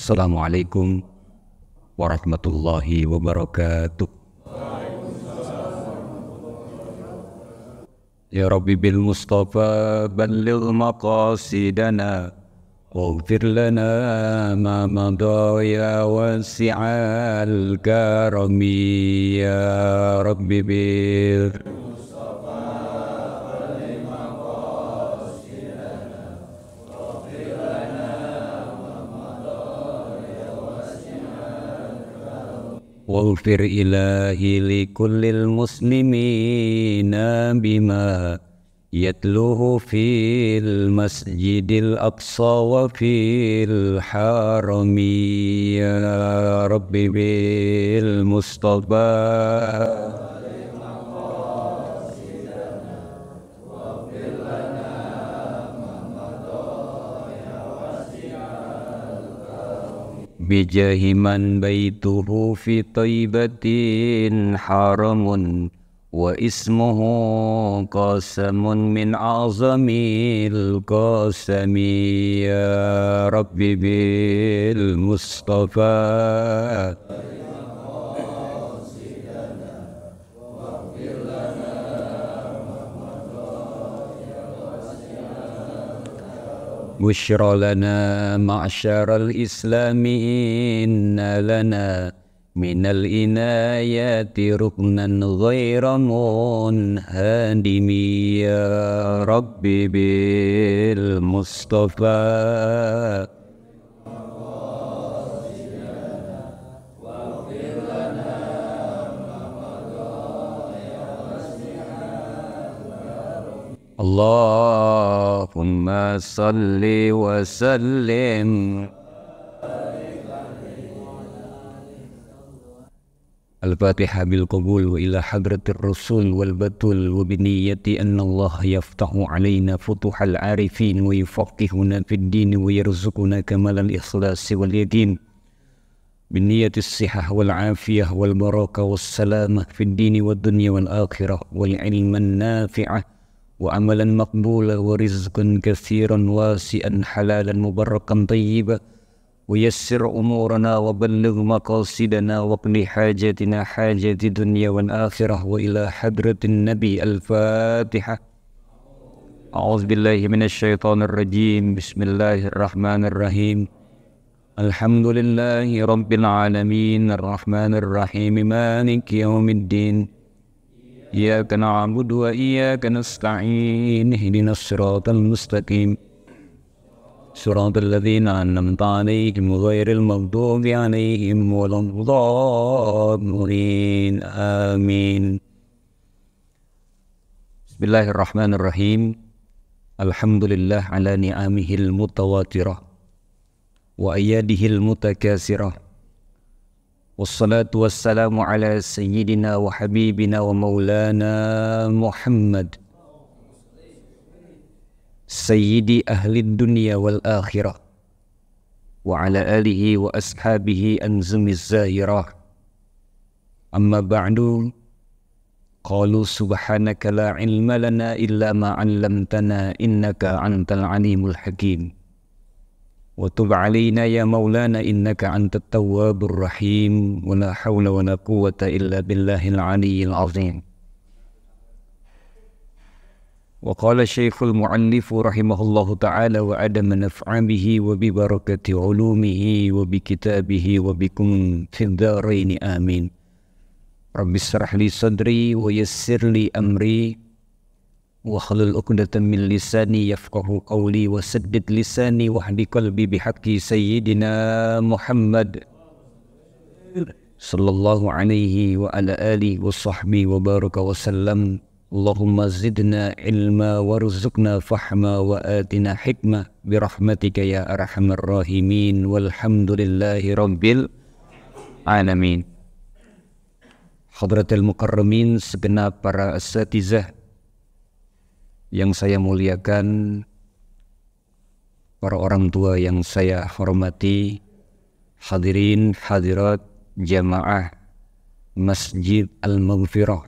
Assalamualaikum warahmatullahi wabarakatuh. Ya Rabbi bil Mustafa balligh maqasidana waghfir lana ma madha ya wasi'al karami ya Rabbi bil واغفر إلهي لكل المسلمين بما يتلوه في المسجد الأقصى وفي الحرم يا رب بالمصطفى بجاه من بيته في طيبة حرم واسمه قاسم من أعظم القاسم يا رب بالمصطفى بشرى لنا معشر الإسلام إن لنا من الإنايات ركنا غير منهدم يا رب بالمصطفى اللهم صل وسلم الفاتحة بالقبول وإلى حضرة الرسول والبتول وبنية أن الله يفتح علينا فتوح العارفين ويفقهنا في الدين ويرزقنا كمال الإخلاص واليقين بنية الصحة والعافية والبركة والسلامة في الدين والدنيا والآخرة والعلم النافع وعملا مقبولا ورزقا كثيرا واسعا حلالا مباركا طيبا ويسر أمورنا وبلغ مقاصدنا واقض حاجتنا حاجة الدنيا والآخرة وإلى حضرة النبي الفاتحة. أعوذ بالله من الشيطان الرجيم. بسم الله الرحمن الرحيم. الحمد لله رب العالمين الرحمن الرحيم مالك يوم الدين إياك نعبد وإياك نستعين اهدنا الصراط المستقيم صراط الذين أنعمت عليهم غير المغضوب عليهم ولا الضالين آمين. بسم الله الرحمن الرحيم. الحمد لله على نعمه المتواترة وأياده المتكاثرة والصلاة والسلام على سيدنا وحبيبنا ومولانا محمد سيد أهل الدنيا والآخرة وعلى آله وأصحابه أنزم الزاهرة. أما بعد قالوا سبحانك لا علم لنا إلا ما علمتنا إنك أنت العليم الحكيم وتب علينا يا مولانا إنك أنت التواب الرحيم ولا حول ولا قوة إلا بالله العلي العظيم. وقال الشيخ المؤلف رحمه الله تعالى وعدم نفع به وببركة علومه وبكتابه وبكم في الدارين آمين. رب اشرح لي صدري ويسر لي أمري واحلل عقدة من لساني يفقه قولي وسدد لساني واهد قلبي بحق سيدنا محمد صلى الله عليه وعلى آله وصحبه وبارك وسلم. اللهم زدنا علما وارزقنا فهما وآتنا حكمة برحمتك يا أرحم الراحمين والحمد لله رب العالمين. Hadratul Mukarramin, segenap para asatizah yang saya muliakan, para orang tua yang saya hormati, hadirin hadirat jamaah Masjid Al-Maghfirah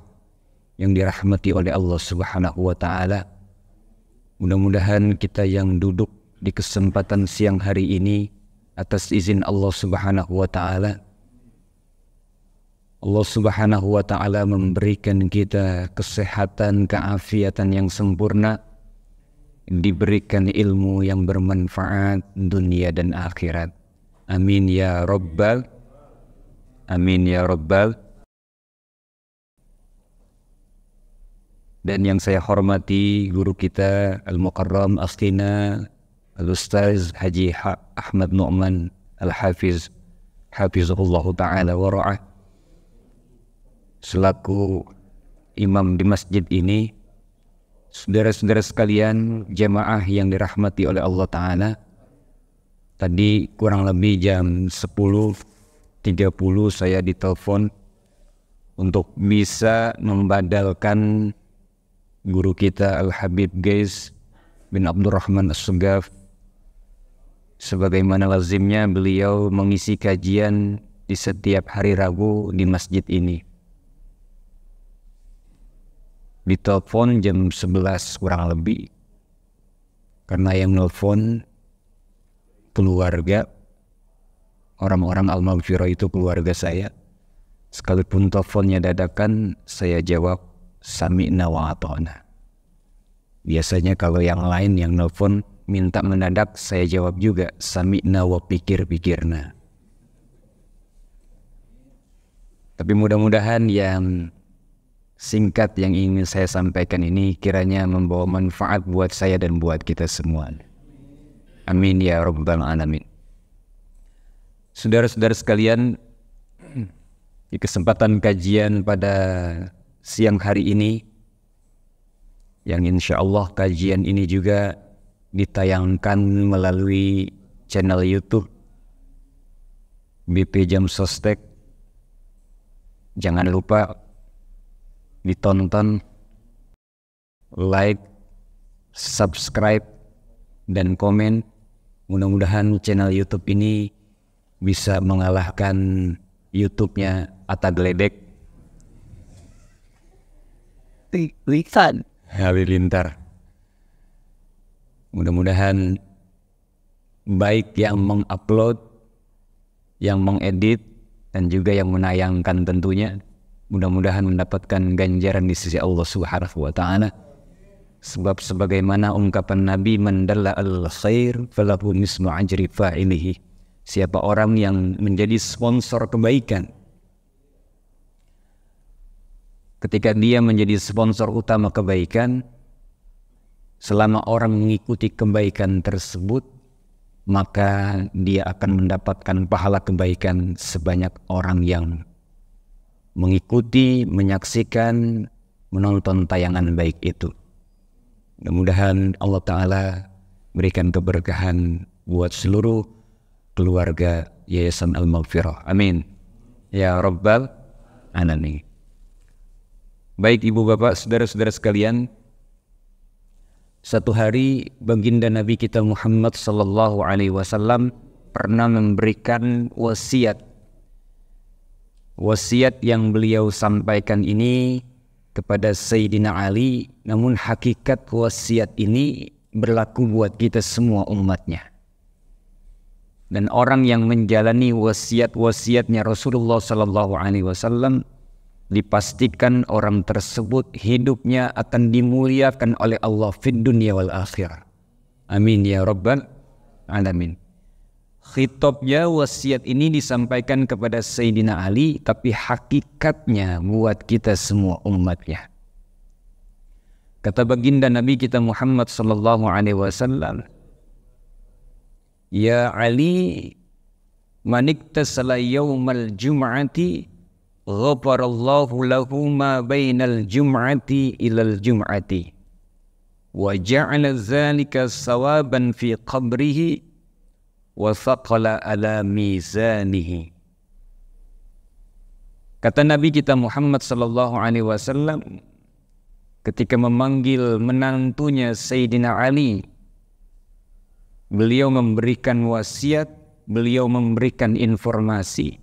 yang dirahmati oleh Allah Subhanahu wa Ta'ala. Mudah-mudahan kita yang duduk di kesempatan siang hari ini atas izin Allah Subhanahu wa Ta'ala, Allah Subhanahu wa Ta'ala memberikan kita kesehatan, keafiatan yang sempurna, diberikan ilmu yang bermanfaat dunia dan akhirat. Amin ya Rabbal, amin ya Rabbal. Dan yang saya hormati guru kita Al-Mukarram Astina Al-Ustaz Haji Ahmad Nu'man Al-Hafiz, Hafizahullah Ta'ala wa ra'ah, selaku imam di masjid ini. Saudara-saudara sekalian, jamaah yang dirahmati oleh Allah Ta'ala, tadi kurang lebih jam 10.30 saya ditelepon untuk bisa membadalkan guru kita Al-Habib Gais bin Abdurrahman As-Sugaf. Sebagaimana lazimnya beliau mengisi kajian di setiap hari Rabu di masjid ini. Ditelepon jam 11 kurang lebih, karena yang nelfon keluarga, orang-orang Al-Maghfirah itu keluarga saya. Sekalipun teleponnya dadakan, saya jawab sami'na wa ata'na. Biasanya kalau yang lain yang nelfon minta mendadak, saya jawab juga sami'na wa pikir-pikirna. Tapi mudah-mudahan yang singkat yang ingin saya sampaikan ini kiranya membawa manfaat buat saya dan buat kita semua. Amin ya Rabbal Alamin. Saudara-saudara sekalian, di kesempatan kajian pada siang hari ini, yang insya Allah kajian ini juga ditayangkan melalui channel YouTube BP Jam Sostek. Jangan lupa ditonton, like, subscribe, dan komen. Mudah-mudahan channel YouTube ini bisa mengalahkan YouTube-nya Atta Gledek, Halilintar. Mudah-mudahan baik yang mengupload, yang mengedit, dan juga yang menayangkan tentunya, mudah-mudahan mendapatkan ganjaran di sisi Allah Subhanahu wa Ta'ala. Sebab sebagaimana ungkapan Nabi, man dalla al khair falahu mislu ajri fa'ilihi. Siapa orang yang menjadi sponsor kebaikan, ketika dia menjadi sponsor utama kebaikan, selama orang mengikuti kebaikan tersebut, maka dia akan mendapatkan pahala kebaikan sebanyak orang yang mengikuti, menyaksikan, menonton tayangan baik itu. Mudah-mudahan Allah Ta'ala berikan keberkahan buat seluruh keluarga Yayasan Al-Maghfirah. Amin ya Rabbal Alamin. Baik ibu bapak, saudara-saudara sekalian, satu hari baginda Nabi kita Muhammad sallallahu alaihi wasallam pernah memberikan wasiat. Wasiat yang beliau sampaikan ini kepada Sayyidina Ali, namun hakikat wasiat ini berlaku buat kita semua umatnya. Dan orang yang menjalani wasiat-wasiatnya Rasulullah sallallahu alaihi wasallam, dipastikan orang tersebut hidupnya akan dimuliakan oleh Allah fid dunya wal akhirah. Amin ya Rabbal Alamin. Khitabnya wasiat ini disampaikan kepada Sayyidina Ali, tapi hakikatnya buat kita semua umatnya. Kata baginda Nabi kita Muhammad sallallahu alaihi wasallam, ya Ali, man iktasala yaumal jum'ati ghafarallahu lahu ma bainal jum'ati ilal jum'ati wa ja'ala dzalika sawaban fi qabrihi wa thaqala ala mizanihi. Kata Nabi kita Muhammad sallallahu alaihi wasallam ketika memanggil menantunya Sayyidina Ali, beliau memberikan wasiat, beliau memberikan informasi.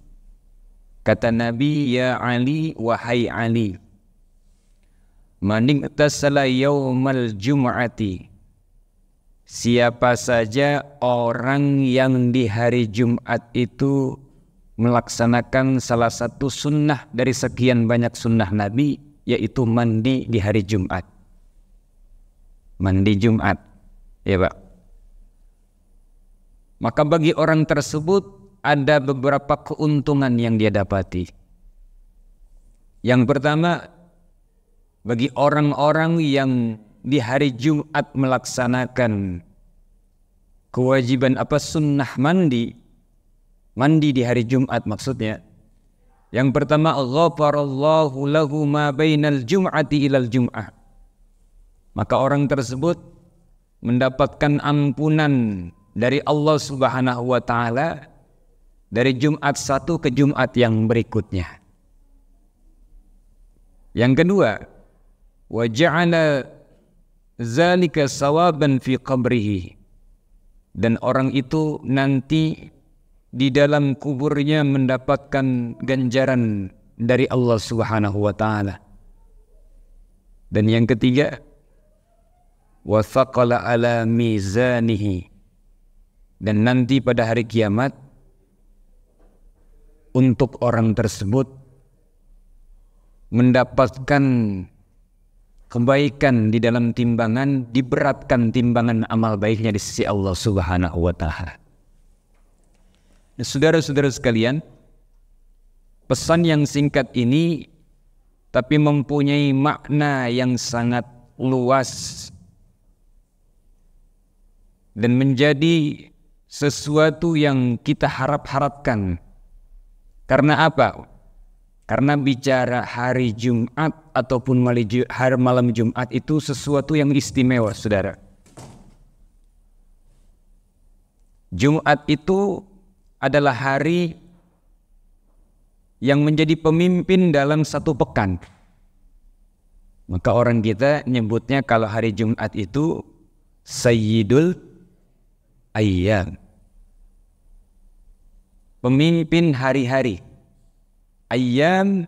Kata Nabi, ya Ali, wahai Ali, man iktasala yaumal jum'ati, siapa saja orang yang di hari Jumat itu melaksanakan salah satu sunnah dari sekian banyak sunnah Nabi, yaitu mandi di hari Jumat. Mandi Jumat, ya Pak. Maka bagi orang tersebut ada beberapa keuntungan yang dia dapati. Yang pertama, bagi orang-orang yang di hari Jumat melaksanakan kewajiban sunnah mandi di hari Jumat maksudnya. Yang pertama, ghafarallahu lahu ma bainal jum'ati ilal jum'ah. Maka orang tersebut mendapatkan ampunan dari Allah Subhanahu wa taala dari Jumat satu ke Jumat yang berikutnya. Yang kedua, wa ja'ala zalika sawaban fi qabrihi. Dan orang itu nanti di dalam kuburnya mendapatkan ganjaran dari Allah Subhanahu wa taala. Dan yang ketiga, wa thaqala ala mizanihi. Dan nanti pada hari kiamat untuk orang tersebut mendapatkan kebaikan di dalam timbangan, diberatkan timbangan amal baiknya di sisi Allah Subhanahu wa taala. Saudara-saudara sekalian, pesan yang singkat ini tapi mempunyai makna yang sangat luas dan menjadi sesuatu yang kita harapkan. Karena apa? Karena bicara hari Jumat ataupun malam Jumat itu sesuatu yang istimewa, saudara. Jumat itu adalah hari yang menjadi pemimpin dalam satu pekan. Maka orang kita nyebutnya kalau hari Jumat itu Sayyidul Ayyam, pemimpin hari-hari. Ayyam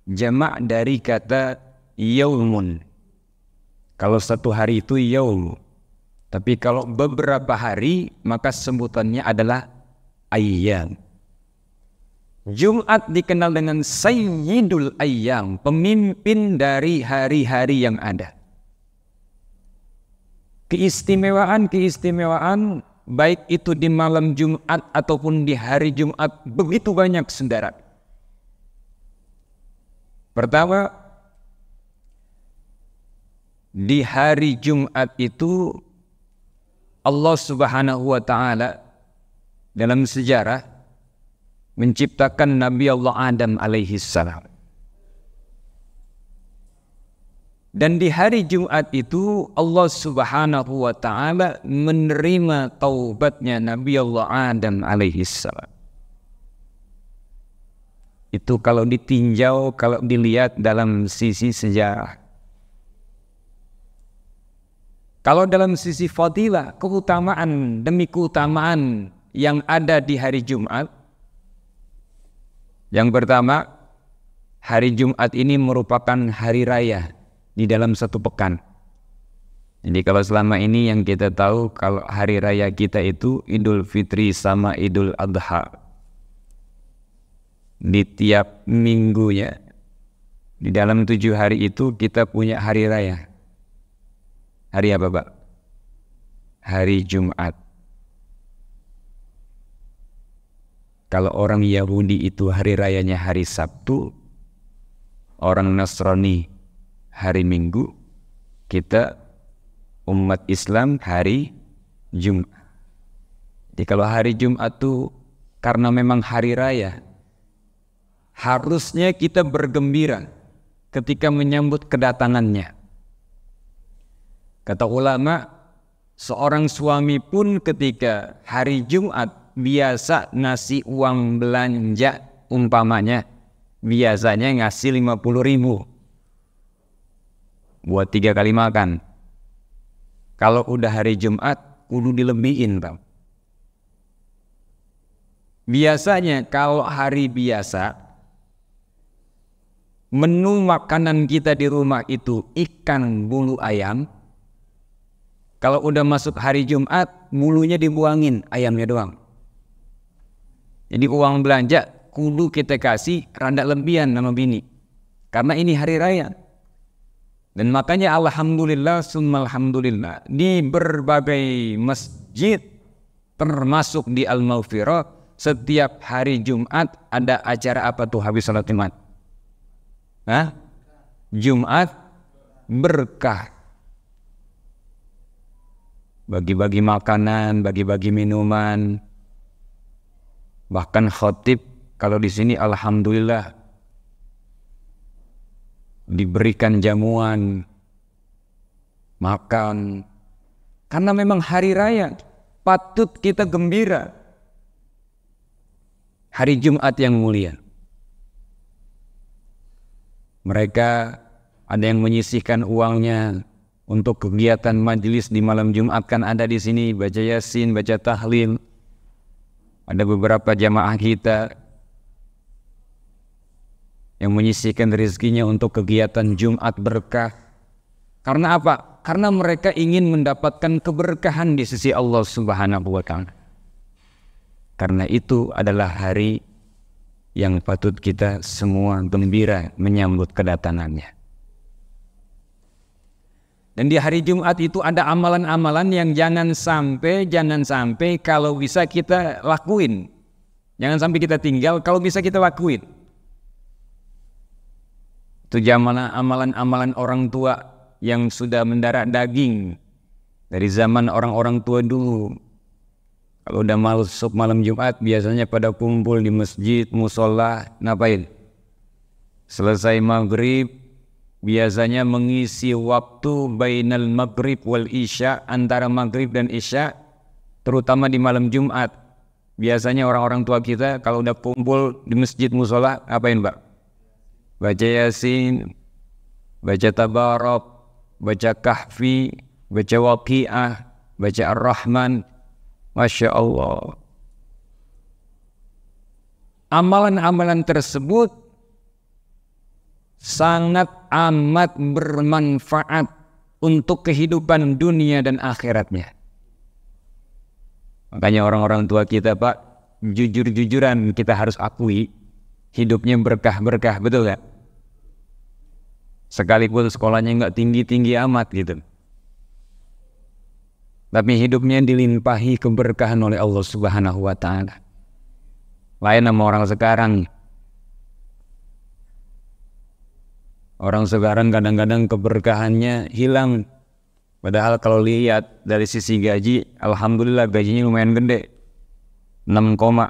jamak dari kata yaumun. Kalau satu hari itu yaum, tapi kalau beberapa hari maka sebutannya adalah ayyam. Jumat dikenal dengan Sayyidul Ayyam, pemimpin dari hari-hari yang ada. Keistimewaan baik itu di malam Jumat ataupun di hari Jumat begitu banyak, saudara. Pertama, di hari Jumat itu Allah Subhanahu wa taala dalam sejarah menciptakan Nabi Allah Adam alaihi salam. Dan di hari Jumat itu Allah Subhanahu wa taala menerima taubatnya Nabi Allah Adam alaihi salam. Itu kalau ditinjau, kalau dilihat dalam sisi sejarah. Kalau dalam sisi fadilah, keutamaan demi keutamaan yang ada di hari Jumat. Yang pertama, hari Jumat ini merupakan hari raya di dalam satu pekan. Jadi kalau selama ini yang kita tahu kalau hari raya kita itu Idul Fitri sama Idul Adha. Di tiap minggunya, di dalam 7 hari itu kita punya hari raya. Hari apa, Pak? Hari Jumat. Kalau orang Yahudi itu hari rayanya hari Sabtu, orang Nasrani hari Minggu, kita umat Islam hari Jumat. Jadi kalau hari Jumat itu karena memang hari raya, harusnya kita bergembira ketika menyambut kedatangannya. Kata ulama, seorang suami pun ketika hari Jumat biasa ngasih uang belanja, umpamanya biasanya ngasih 50.000 buat 3 kali makan. Kalau udah hari Jumat kudu dilebihin, Bang. Biasanya kalau hari biasa menu makanan kita di rumah itu ikan bulu ayam. Kalau udah masuk hari Jumat, mulunya dibuangin, ayamnya doang. Jadi uang belanja kudu kita kasih rada lebihan sama bini. Karena ini hari raya. Dan makanya alhamdulillah summa alhamdulillah di berbagai masjid termasuk di Al-Maghfirah setiap hari Jumat ada acara apa tuh habis salat Jumat? Jumat berkah. Bagi-bagi makanan, bagi-bagi minuman. Bahkan khatib kalau di sini alhamdulillah diberikan jamuan, makan. Karena memang hari raya, patut kita gembira. Hari Jumat yang mulia. Mereka ada yang menyisihkan uangnya untuk kegiatan majelis di malam Jumat, kan ada di sini baca Yasin, baca tahlil. Ada beberapa jamaah kita yang menyisihkan rezekinya untuk kegiatan Jumat berkah. Karena apa? Karena mereka ingin mendapatkan keberkahan di sisi Allah Subhanahu wa Ta'ala. Karena itu adalah hari yang patut kita semua gembira menyambut kedatangannya. Dan di hari Jumat itu ada amalan-amalan yang jangan sampai kalau bisa kita lakuin. Jangan sampai kita tinggal, kalau bisa kita lakuin. Itu amalan-amalan orang tua yang sudah mendarah daging dari zaman orang-orang tua dulu. Kalau udah masuk malam Jumat biasanya pada kumpul di masjid, musola, ngapain? Selesai maghrib biasanya mengisi waktu bainal maghrib wal isya, antara maghrib dan isya, terutama di malam Jumat. Biasanya orang-orang tua kita kalau udah kumpul di masjid musola, ngapain Pak? Baca Yasin, baca Tabarok, baca Kahfi, baca Waqi'ah, baca Ar-Rahman. Masya Allah. Amalan-amalan tersebut sangat amat bermanfaat untuk kehidupan dunia dan akhiratnya. Makanya orang-orang tua kita Pak, jujur-jujuran kita harus akui, hidupnya berkah-berkah, betul gak? Sekalipun sekolahnya nggak tinggi-tinggi amat gitu, tapi hidupnya dilimpahi keberkahan oleh Allah Subhanahu wa Ta'ala. Lain sama orang sekarang. Orang sekarang kadang-kadang keberkahannya hilang. Padahal kalau lihat dari sisi gaji, alhamdulillah gajinya lumayan gede. 6 koma.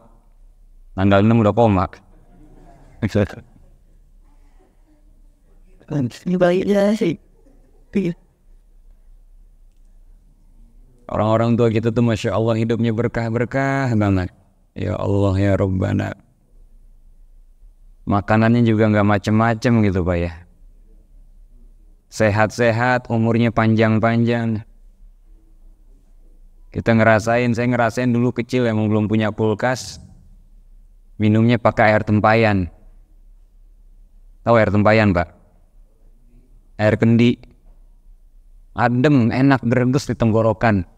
Tanggal 6 udah koma. Ini baiknya sih. Orang-orang tua kita tuh Masya Allah hidupnya berkah-berkah banget. Ya Allah ya Rabbana. Makanannya juga gak macem-macem gitu Pak ya. Sehat-sehat, umurnya panjang-panjang. Saya ngerasain dulu kecil yang belum punya kulkas, minumnya pakai air tempayan. Tahu air tempayan Pak? Air kendi. Adem, enak, greges di tenggorokan.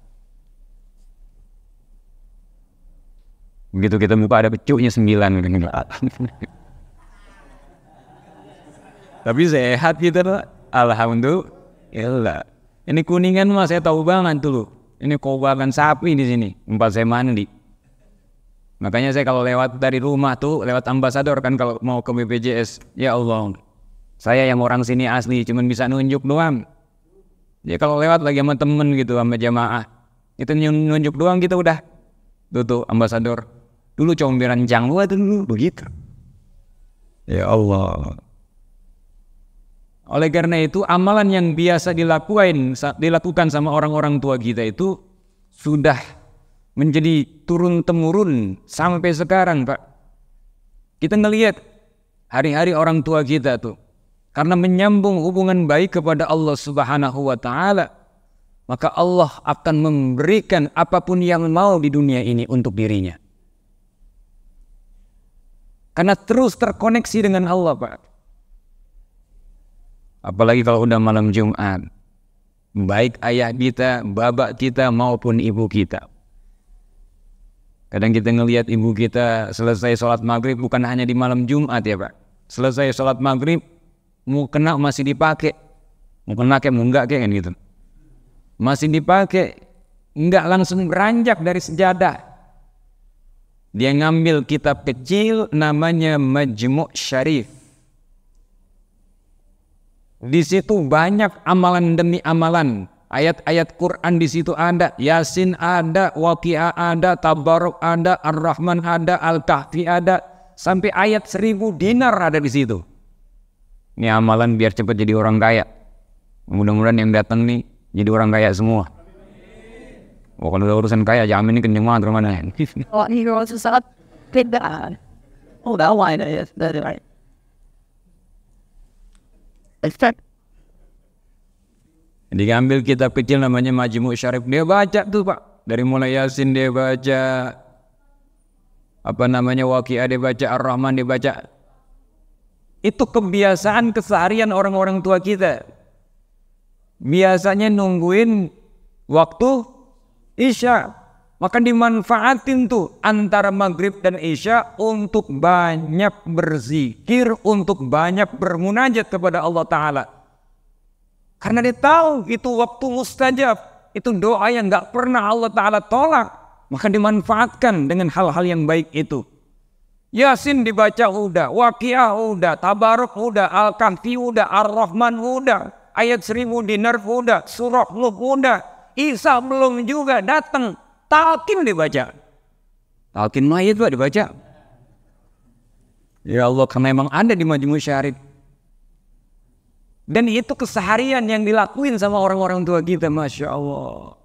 Begitu kita buka ada pecuknya 9. Tapi sehat gitu Pak. Alhamdulillah. Ini Kuningan mah saya tahu banget dulu. Ini kobakan sapi di sini. Tempat saya mandi. Makanya saya kalau lewat dari rumah tuh, lewat ambasador kan kalau mau ke BPJS. Ya Allah. Saya yang orang sini asli, cuman bisa nunjuk doang. Ya kalau lewat lagi sama temen gitu, sama jamaah, itu nunjuk doang kita udah. Tuh ambasador. Dulu comberan jangwa tuh dulu begitu. Ya Allah. Oleh karena itu amalan yang biasa dilakukan sama orang-orang tua kita itu sudah menjadi turun-temurun sampai sekarang Pak. Kita ngelihat hari-hari orang tua kita tuh, karena menyambung hubungan baik kepada Allah Subhanahu wa Ta'ala, maka Allah akan memberikan apapun yang mau di dunia ini untuk dirinya. Karena terus terkoneksi dengan Allah Pak. Apalagi kalau udah malam Jumat. baik ayah kita, bapak kita maupun ibu kita. Kadang kita ngelihat ibu kita selesai sholat maghrib, bukan hanya di malam Jumat ya Pak. Selesai sholat maghrib, mau kena masih dipakai, mau kena kayak mau enggak kayak gitu. Masih dipakai, enggak langsung beranjak dari sejadah. Dia ngambil kitab kecil namanya Majmu' Syarif. Di situ banyak amalan demi amalan. Ayat-ayat Quran di situ ada, Yasin ada, Waqiah ada, Tabarok ada, Ar-Rahman ada, Al-Kahfi ada, sampai ayat 1000 dinar ada di situ. Ini amalan biar cepat jadi orang kaya. Mudah-mudahan yang datang nih jadi orang kaya semua. Oh, kalau udah urusan kaya, jamin ini kenceng banget rumahnya. Oh, ini kalau sesaat tidak. Oh, dah why ya, dari right. Diambil kitab kecil namanya Majmu' Syarif. Dia baca tuh Pak. Dari mulai Yasin dia baca, Waqiah dia baca, Ar-Rahman dia baca. Itu kebiasaan keseharian orang-orang tua kita. Biasanya nungguin waktu Isya. Maka dimanfaatin tuh antara maghrib dan Isya untuk banyak berzikir, untuk banyak bermunajat kepada Allah Ta'ala. Karena dia tahu itu waktu mustajab, itu doa yang gak pernah Allah Ta'ala tolak. Maka dimanfaatkan dengan hal-hal yang baik itu. Yasin dibaca udah, Waqiah udah, Tabarok udah, Al-Kahfi udah, Ar-Rahman udah, ayat 1000 dinar udah, surah Nuh udah, Isa belum juga datang, talqin dibaca. Talqin mayit Pak dibaca. Ya Allah, karena memang ada di Majmu' Syarif. Dan itu keseharian yang dilakuin sama orang-orang tua kita, Masya Allah.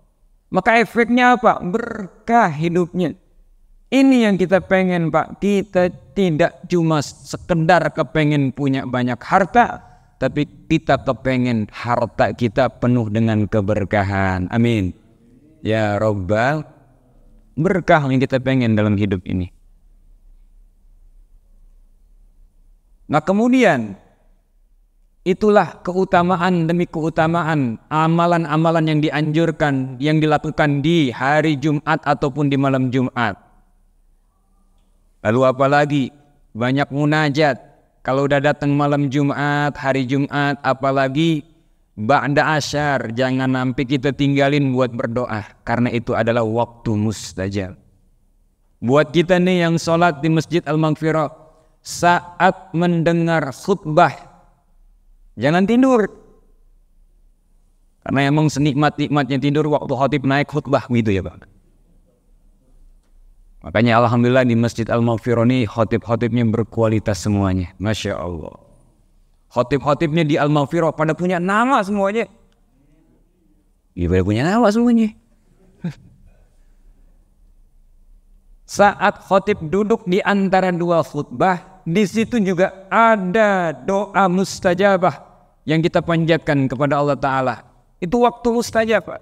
Maka efeknya apa? Berkah hidupnya. Ini yang kita pengen Pak. Kita tidak cuma sekedar kepengen punya banyak harta, tapi kita kepengen harta kita penuh dengan keberkahan. Amin. Ya Rabbal, berkah yang kita pengen dalam hidup ini. Nah kemudian, itulah keutamaan demi keutamaan amalan-amalan yang dianjurkan, yang dilakukan di hari Jumat ataupun di malam Jumat. Lalu apalagi banyak munajat. Kalau udah datang malam Jumat, hari Jumat, apalagi ba'da asyar, jangan sampai kita tinggalin buat berdoa, karena itu adalah waktu mustajab. Buat kita nih yang sholat di Masjid Al-Maghfirah, saat mendengar khutbah, jangan tidur. Karena emang senikmat-nikmatnya tidur waktu khatib naik khutbah gitu ya Pak. Makanya alhamdulillah di Masjid Al-Maghfirah ini khatib-khatibnya berkualitas semuanya. Masya Allah. Khatib-khatibnya di Al-Maghfirah pada punya nama semuanya. Iya pada punya nama semuanya. Saat khatib duduk di antara dua khutbah, di situ juga ada doa mustajabah yang kita panjatkan kepada Allah Ta'ala. Itu waktu mustajab Pak.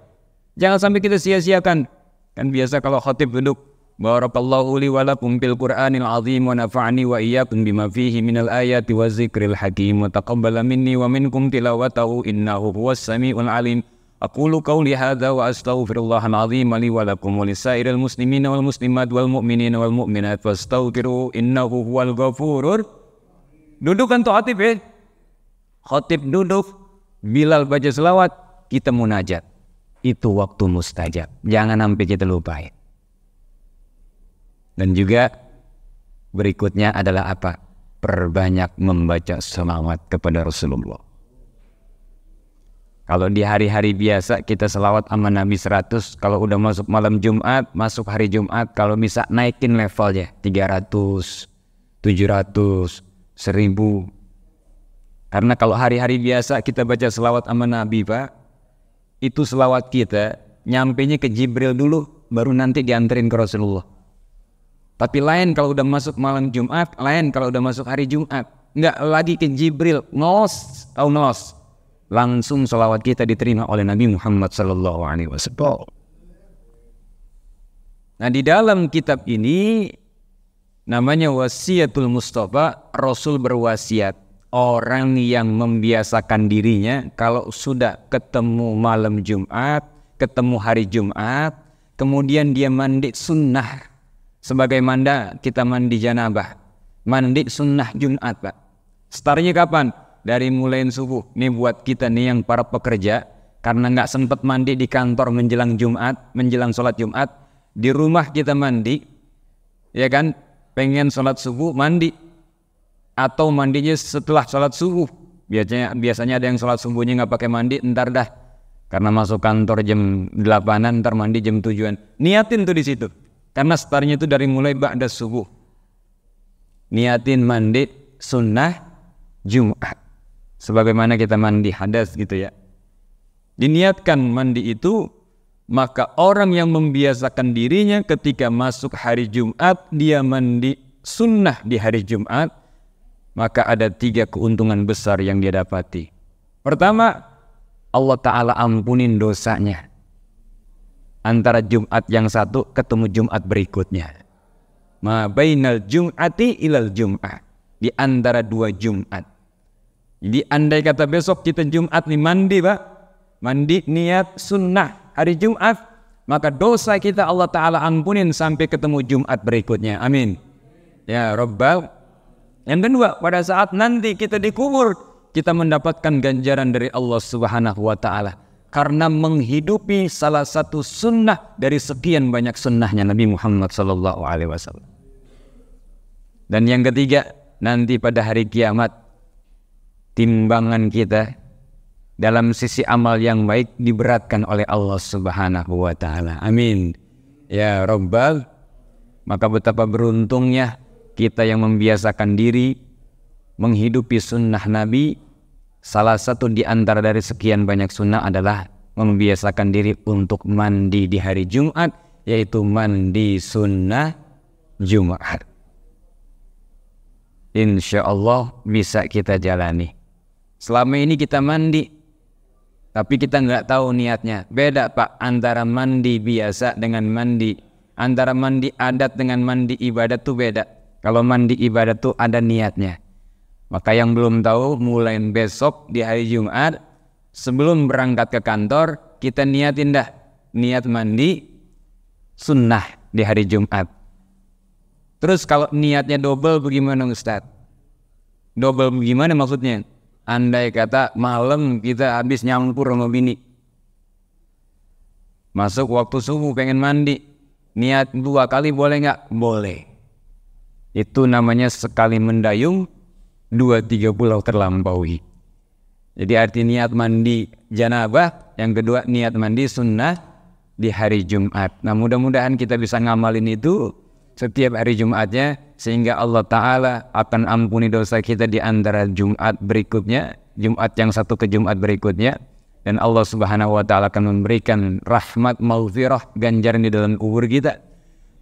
Jangan sampai kita sia-siakan. Kan biasa kalau khatib duduk, Barakallahu li wa lakum bil Qur'anil azim wa nafa'ani wa iyyakum bima fihi minal ayati wa zikril hakim wa taqabbala minni wa minkum tilawatahu innahu huwas samiul alim. Aqulu qawli hadza wa astaghfirullahal azim li wa lakum wa lisairil muslimina wal muslimat wal mu'minina wal mu'minat fastaghfiru innahu huwal ghafurur. Duduk kan tuh khatib ya. Khatib duduk, Bilal baca selawat, kita munajat. Itu waktu mustajab. Jangan sampai kita lupain. Dan juga berikutnya adalah apa? Perbanyak membaca selawat kepada Rasulullah. Kalau di hari-hari biasa kita selawat sama Nabi 100, kalau udah masuk malam Jumat, masuk hari Jumat, kalau bisa naikin levelnya 300, 700, 1000. Karena kalau hari-hari biasa kita baca selawat sama Nabi Pak, itu selawat kita nyampenya ke Jibril dulu, baru nanti dianterin ke Rasulullah. Tapi lain kalau udah masuk malam Jumat, lain kalau udah masuk hari Jumat. Enggak lagi ke Jibril, nos. Langsung selawat kita diterima oleh Nabi Muhammad SAW. Nah di dalam kitab ini namanya Wasiatul Mustafa, Rasul berwasiat. orang yang membiasakan dirinya kalau sudah ketemu malam Jumat, ketemu hari Jumat, kemudian dia mandi sunnah. Sebagaimana kita mandi janabah, mandi sunnah Jumat, Pak. Startnya kapan? Dari mulai subuh. Ini buat kita nih yang para pekerja, karena nggak sempat mandi di kantor menjelang Jumat, menjelang sholat Jumat, di rumah kita mandi, ya kan? Pengen sholat subuh mandi, atau mandinya setelah sholat subuh. Biasanya ada yang sholat subuhnya nggak pakai mandi, ntar dah, karena masuk kantor jam 8-an, ntar mandi jam 7-an. Niatin tuh di situ, karena startnya itu dari mulai ba'da subuh. Niatin mandi sunnah Jumat, sebagaimana kita mandi hadas gitu ya. Diniatkan mandi itu, maka orang yang membiasakan dirinya ketika masuk hari Jumat, dia mandi sunnah di hari Jumat, maka ada 3 keuntungan besar yang dia dapati. Pertama, Allah Ta'ala ampunin dosanya antara Jumat yang satu ketemu Jumat berikutnya. Ma bainal Jum'ati ilal Jum'ah, di antara 2 Jumat. Jadi andai kata besok kita Jumat nih mandi, Pak, mandi niat sunnah hari Jumat, maka dosa kita Allah Ta'ala ampunin sampai ketemu Jumat berikutnya. Amin ya Rabbal. Yang kedua, pada saat nanti kita dikubur, kita mendapatkan ganjaran dari Allah Subhanahu wa Ta'ala karena menghidupi salah satu sunnah dari sekian banyak sunnahnya Nabi Muhammad SAW. Dan yang ketiga, nanti pada hari kiamat, timbangan kita dalam sisi amal yang baik diberatkan oleh Allah Subhanahu wa Ta'ala. Amin ya Rabbal. Maka betapa beruntungnya kita yang membiasakan diri menghidupi sunnah Nabi. Salah satu di antara dari sekian banyak sunnah adalah membiasakan diri untuk mandi di hari Jumat, yaitu mandi sunnah Jumat. Insya Allah bisa kita jalani. Selama ini kita mandi, tapi kita nggak tahu niatnya. Beda, Pak, antara mandi biasa dengan mandi. Antara mandi adat dengan mandi ibadat tuh beda. Kalau mandi ibadat tuh ada niatnya. Maka yang belum tahu, mulai besok di hari Jumat, sebelum berangkat ke kantor, kita niatin dah, niat mandi sunnah di hari Jumat. Terus kalau niatnya double bagaimana Ustaz? Double bagaimana maksudnya? Andai kata malam kita habis nyampur sama bini, masuk waktu subuh pengen mandi, niat 2 kali boleh nggak? Boleh. Itu namanya sekali mendayung 2-3 pulau terlampaui. Jadi arti niat mandi janabah, yang kedua niat mandi sunnah di hari Jumat. Nah, mudah-mudahan kita bisa ngamalin itu setiap hari Jumatnya, sehingga Allah Ta'ala akan ampuni dosa kita di antara Jumat berikutnya, Jumat yang satu ke Jumat berikutnya, dan Allah Subhanahu wa Ta'ala akan memberikan rahmat maghfirah, ganjaran di dalam kubur kita,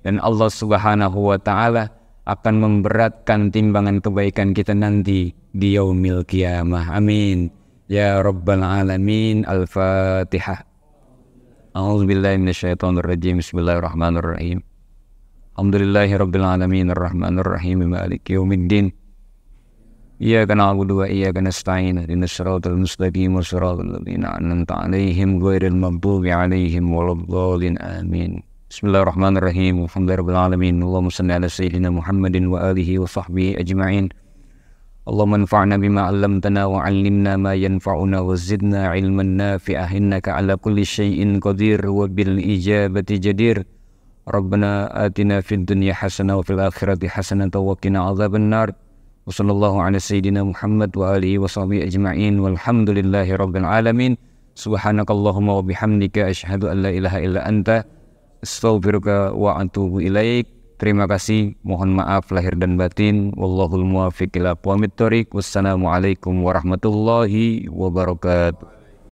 dan Allah Subhanahu wa Ta'ala akan memberatkan timbangan kebaikan kita nanti di yaumil qiyamah. Amin ya Rabbal Alamin. Al-Fatihah. A'udzubillahi minasyaitonirrajim. Bismillahirrahmanirrahim. Alhamdulillahi Rabbil Alamin. Ar-Rahmanirrahim. Maliki yaumiddin. Iyyaka na'budu wa iyyaka nasta'in. Ihdinas siratal mustaqim. Shiratal ladzina an'amta 'alaihim ghairil maghdubi 'alaihim waladdallin. Amin. Bismillahirrahmanirrahim. Alhamdulillahirrahmanirrahim. Allahumma salli ala sayyidina Muhammadin wa alihi wa sahbihi ajma'in. Allahumma anfa'na bima 'allamtana wa 'allimna ma yanfa'una wa zidna 'ilman nafi'ah. Innaka 'ala kulli syai'in qadir wa bil ijabati jadir. Rabbana atina fid dunya hasanah wa fil akhirati hasanah wa qina 'adzaban nar. Wa sallallahu ala sayyidina Muhammad wa alihi wa sahbihi ajma'in. Walhamdulillahi rabbil alamin. Subhanakallahumma wa bihamdika asyhadu an la ilaha illa anta astaghfiruka wa atubu ilaik. Terima kasih, mohon maaf lahir dan batin. Wallahul muwaffiq ila aqwamit thoriq. Wassalamualaikum warahmatullahi wabarakatuh.